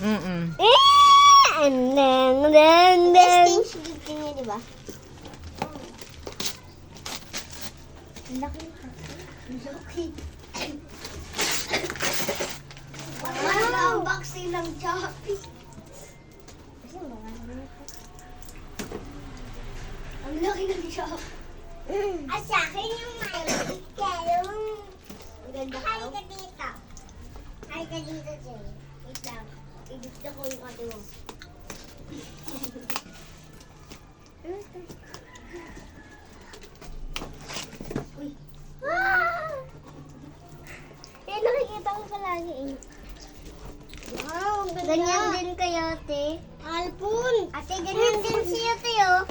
And then. Best thing gift niya, di ba? Ang laki. Ang laki. Wow! Unboxing ng Shopee. Ang laki ng Shopee. At sa akin yung may kalong. Ang ganda ko. Hay ka dito. Hay ka dito, Jay. Wait lang. Igit ko yung kati mo. Uy. Wow! Eh, nakikita ko palagi eh. Wow, ang ganda. Ganyan din kayo, ate. Alpun! Ate, ganyan din siya, ate, oh.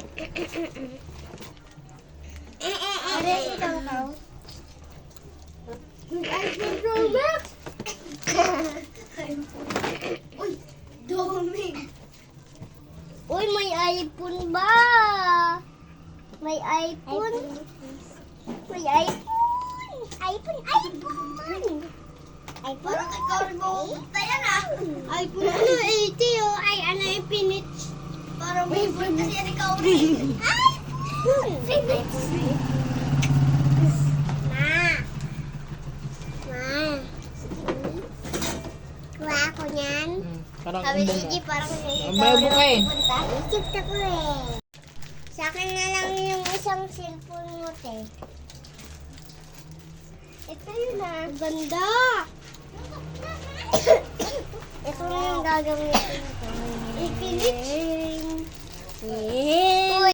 Ate, ikaw, ikaw. iPhone Pro Max! Uy, dumi. Uy, may iPhone ba? May iPhone? May iPhone! iPhone! Parang ikaw rin mo yan ah. iPhone ano, 80 oh. Ay, ano yung pinich? Parang may phone kasi yan ikaw rin. iPhone! Pinich! Kuha ako niyan. Parang Sabi ni umbong Gigi, mo. parang May bukay. pupunta. Isip ko eh. Sa akin na lang yung isang cellphone mo, te. Ito yun ah. Ganda! Ito na yung gagamitin ko. Ipilit.